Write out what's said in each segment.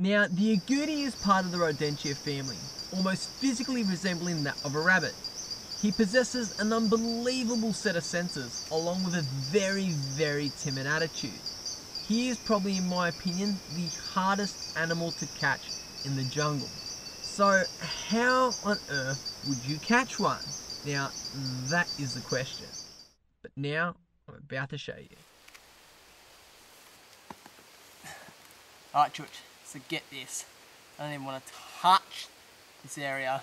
Now, the agouti is part of the rodentia family, almost physically resembling that of a rabbit. He possesses an unbelievable set of senses, along with a very, very timid attitude. He is probably, in my opinion, the hardest animal to catch in the jungle. So, how on earth would you catch one? Now, that is the question. But now, I'm about to show you. Alright, Church, so get this. I don't even want to touch this area. I'm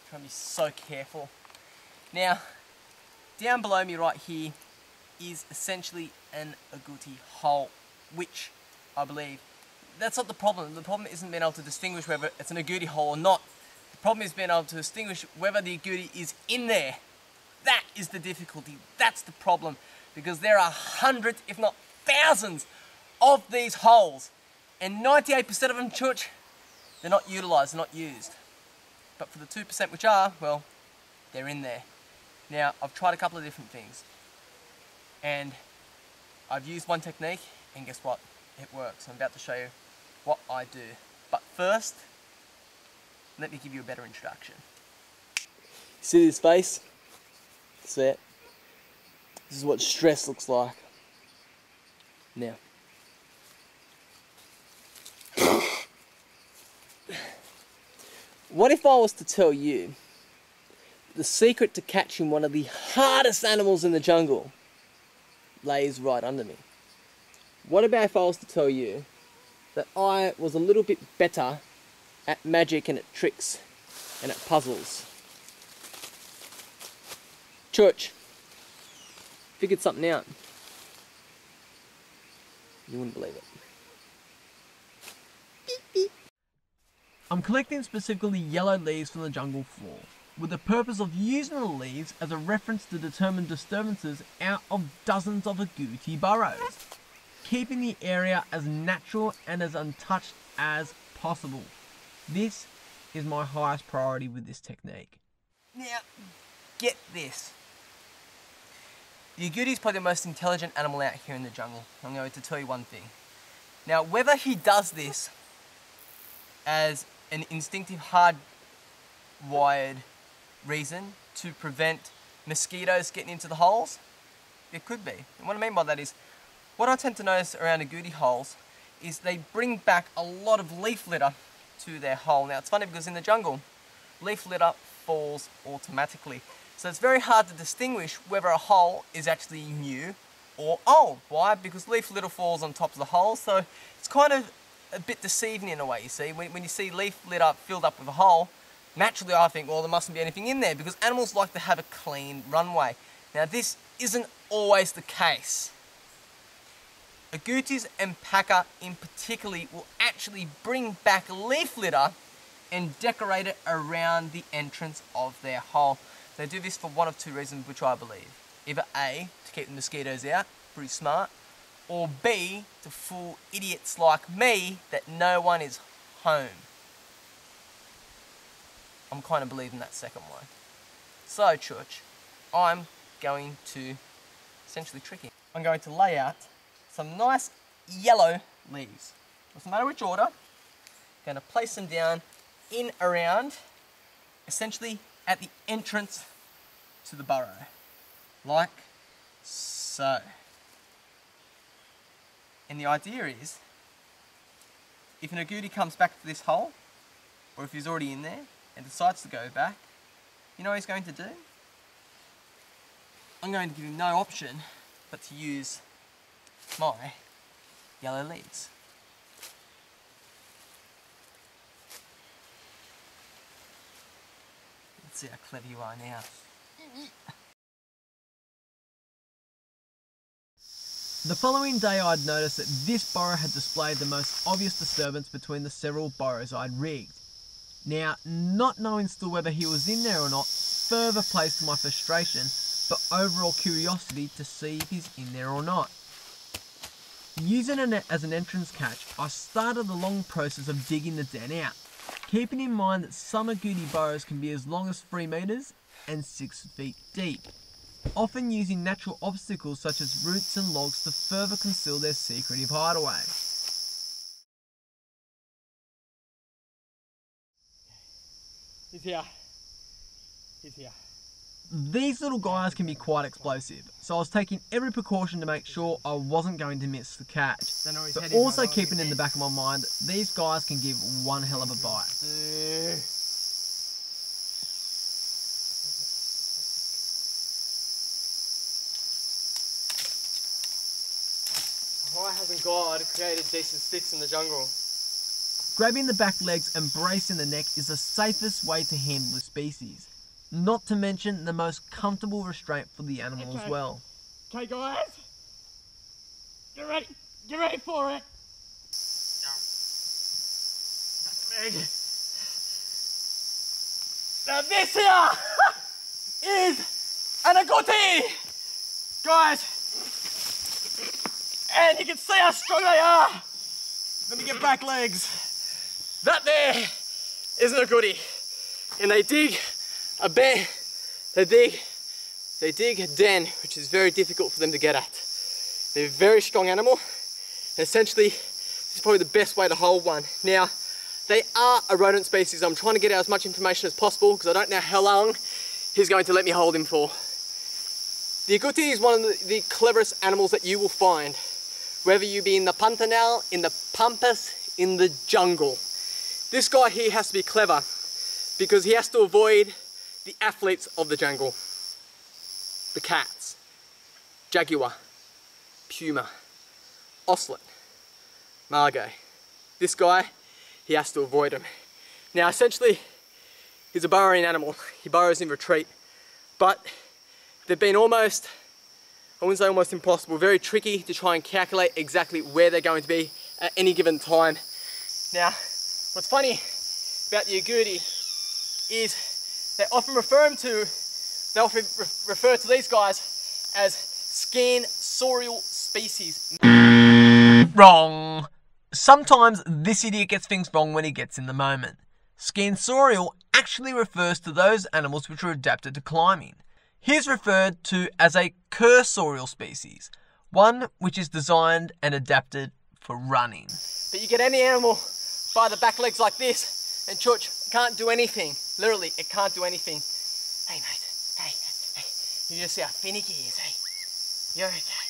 trying to be so careful. Now, down below me right here is essentially an agouti hole, which I believe, that's not the problem. The problem isn't being able to distinguish whether it's an agouti hole or not. The problem is being able to distinguish whether the agouti is in there. That is the difficulty. That's the problem. Because there are hundreds, if not thousands, of these holes. And 98% of them, Church, they're not utilised, they're not used. But for the 2% which are, well, they're in there. Now, I've tried a couple of different things. And I've used one technique, and guess what? It works. I'm about to show you what I do. But first, let me give you a better introduction. See this face? See it? This is what stress looks like. Now, what if I was to tell you the secret to catching one of the hardest animals in the jungle lays right under me? What about if I was to tell you that I was a little bit better at magic and at tricks and at puzzles? Church, figured something out. You wouldn't believe it. I'm collecting specifically yellow leaves from the jungle floor, with the purpose of using the leaves as a reference to determine disturbances out of dozens of agouti burrows, keeping the area as natural and as untouched as possible. This is my highest priority with this technique. Now, get this. The agouti is probably the most intelligent animal out here in the jungle. I'm going to tell you one thing. Now, whether he does this as an instinctive, hard-wired reason to prevent mosquitoes getting into the holes, it could be. And what I mean by that is, what I tend to notice around agouti holes is they bring back a lot of leaf litter to their hole. Now, it's funny because in the jungle, leaf litter falls automatically. So it's very hard to distinguish whether a hole is actually new or old. Why? Because leaf litter falls on top of the hole, so it's kind of a bit deceiving in a way, you see. When you see leaf litter filled up with a hole, naturally I think, well, there mustn't be anything in there, because animals like to have a clean runway. Now, this isn't always the case. Agoutis and paca in particular will actually bring back leaf litter and decorate it around the entrance of their hole. They do this for one of two reasons, which I believe. Either A, to keep the mosquitoes out, pretty smart, or B, to fool idiots like me that no one is home. I'm kind of believing that second one. So, Church, I'm going to essentially trick him. I'm going to lay out some nice yellow leaves. Doesn't matter which order. I'm going to place them down in around, essentially at the entrance to the burrow, like so. And the idea is, if an agouti comes back to this hole, or if he's already in there and decides to go back, you know what he's going to do? I'm going to give him no option but to use my yellow leaves. Let's see how clever you are now. The following day I'd noticed that this burrow had displayed the most obvious disturbance between the several burrows I'd rigged. Now, not knowing still whether he was in there or not further placed my frustration, but overall curiosity to see if he's in there or not. Using it as an entrance catch, I started the long process of digging the den out, keeping in mind that some agouti burrows can be as long as 3 meters and 6 feet deep, often using natural obstacles such as roots and logs to further conceal their secretive hideaway. here. He's here. These little guys can be quite explosive, so I was taking every precaution to make sure I wasn't going to miss the catch. But also keeping in the back of my mind, these guys can give one hell of a bite. Why hasn't God created decent sticks in the jungle? Grabbing the back legs and bracing the neck is the safest way to handle the species. Not to mention the most comfortable restraint for the animal as well. Okay guys, get ready for it. Now this here is an agouti, guys, and you can see how strong they are. Let me get back legs. That there is an agouti, and they dig a bed, they dig a den, which is very difficult for them to get at. They're a very strong animal, and essentially this is probably the best way to hold one. Now, they are a rodent species. I'm trying to get out as much information as possible because I don't know how long he's going to let me hold him for. The agouti is one of the cleverest animals that you will find, whether you be in the Pantanal, in the Pampas, in the jungle. This guy here has to be clever because he has to avoid the athletes of the jungle. The cats, jaguar, puma, ocelot, margot. This guy, he has to avoid him. Now essentially, he's a burrowing animal. He burrows in retreat, but they've been almost, I wouldn't say almost impossible, very tricky to try and calculate exactly where they're going to be at any given time. Now, what's funny about the agouti is they often refer to these guys as scansorial species. Wrong. Sometimes this idiot gets things wrong when he gets in the moment. Scansorial actually refers to those animals which are adapted to climbing. Here's referred to as a cursorial species, one which is designed and adapted for running. But you get any animal by the back legs like this, and Chuch can't do anything. Literally, it can't do anything. Hey mate, hey. You just see how finicky he is, hey? You're okay.